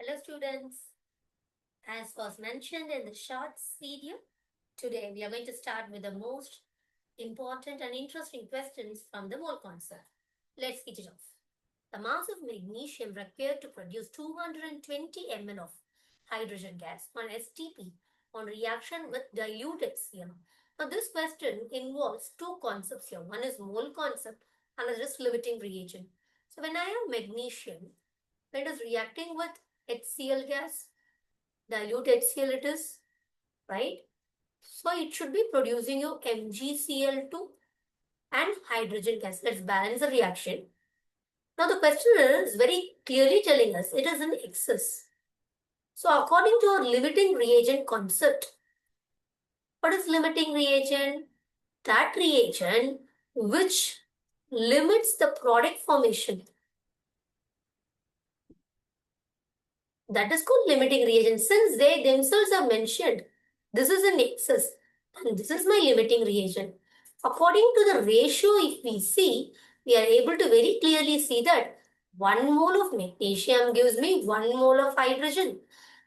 Hello students, as was mentioned in the shorts video, today we are going to start with the most important and interesting questions from the mole concept. Let's hit it off. The mass of magnesium required to produce 220 ml of hydrogen gas on STP on reaction with dilute HCl. Now this question involves two concepts here. One is mole concept, another is limiting reagent. So when I have magnesium, when it is reacting with HCl gas, dilute HCl it is, right? So it should be producing your MgCl2 and hydrogen gas. Let's balance the reaction. Now the question is very clearly telling us it is in excess. So according to our limiting reagent concept, what is limiting reagent? That reagent which limits the product formation. That is called limiting reagent. Since they themselves are mentioned, this is in excess and this is my limiting reagent. According to the ratio, if we see, we are able to very clearly see that 1 mole of magnesium gives me 1 mole of hydrogen.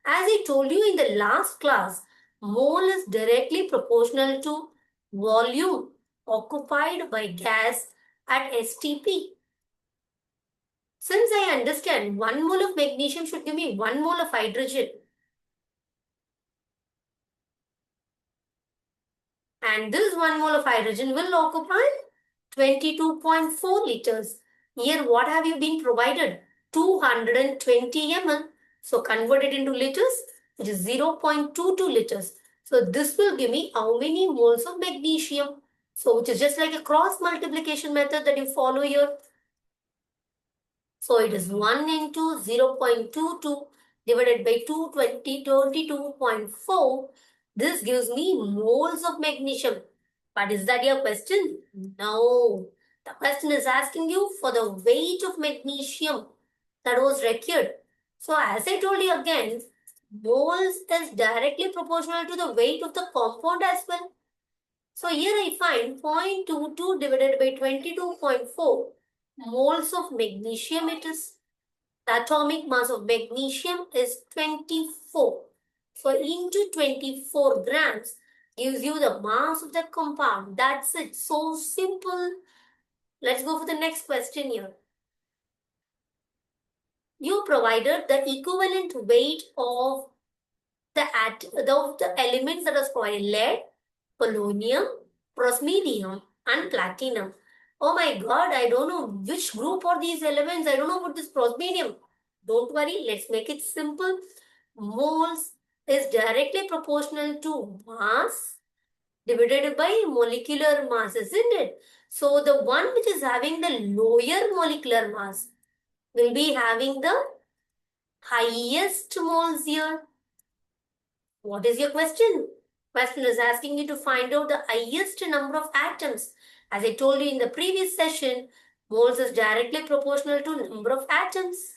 As I told you in the last class, mole is directly proportional to volume occupied by gas at STP. Since I understand 1 mole of magnesium should give me 1 mole of hydrogen, and this 1 mole of hydrogen will occupy 22.4 liters. Here what have you been provided? 220 ml. So convert it into liters, which is 0.22 liters. So this will give me how many moles of magnesium? So which is just like a cross multiplication method that you follow here. So it is 1 into 0.22 divided by 22.4. This gives me moles of magnesium. But is that your question? No. The question is asking you for the weight of magnesium that was required. So as I told you again, moles is directly proportional to the weight of the compound as well. So here I find 0.22 divided by 22.4 moles of magnesium it is. The atomic mass of magnesium is 24. So into 24 grams gives you the mass of the compound. That's it. So simple. Let's go for the next question here. You provided the equivalent weight of the elements that is provided: lead, polonium, prosmedium, and platinum. Oh my god, I don't know which group are these elements. I don't know what this prosmedium. Don't worry, let's make it simple. Moles is directly proportional to mass divided by molecular mass, isn't it? So the one which is having the lower molecular mass will be having the highest moles here. What is your question? Question is asking you to find out the highest number of atoms. As I told you in the previous session, moles is directly proportional to number of atoms.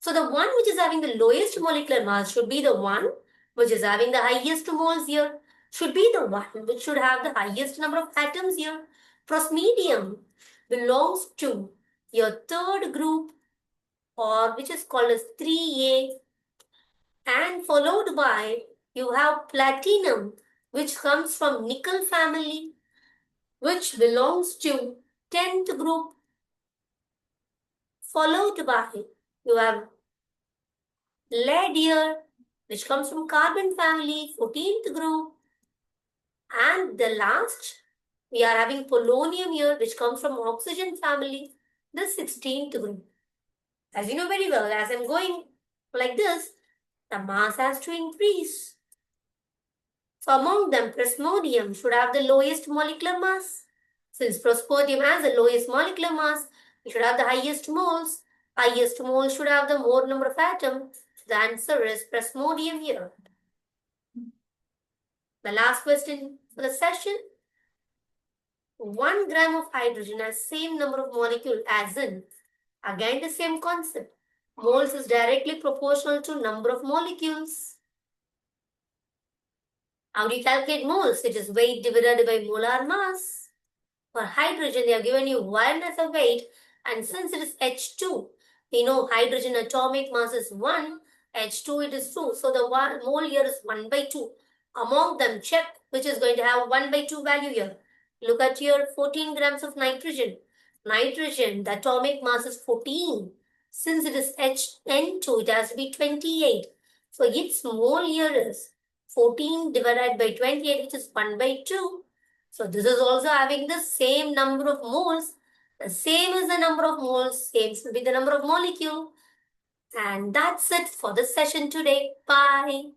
So the one which is having the lowest molecular mass should be the one which is having the highest moles here. Should be the one which should have the highest number of atoms here. Prosmedium belongs to your third group, or which is called as 3A, and followed by you have platinum, which comes from nickel family, which belongs to 10th group, followed by you have lead here, which comes from carbon family, 14th group, and the last we are having polonium here, which comes from oxygen family, the 16th group. As you know very well, as I'm going like this, the mass has to increase. So among them, prosmodium should have the lowest molecular mass. Since prosmodium has the lowest molecular mass, it should have the highest moles. Highest moles should have the more number of atoms. The answer is prosmodium here. The last question for the session. 1 gram of hydrogen has same number of molecules as in, again the same concept. Moles is directly proportional to number of molecules. How do you calculate moles? It is weight divided by molar mass. For hydrogen, they have given you 1 as a weight, and since it is H2, we know hydrogen atomic mass is 1, H2 it is 2. So the mole here is 1 by 2. Among them, check which is going to have 1 by 2 value here. Look at here, 14 grams of nitrogen. Nitrogen, the atomic mass is 14. Since it is HN2, it has to be 28. So its mole here is 14 divided by 28, which is 1 by 2. So this is also having the same number of moles. The same is the number of moles, same will be the number of molecule. And that's it for the session today. Bye.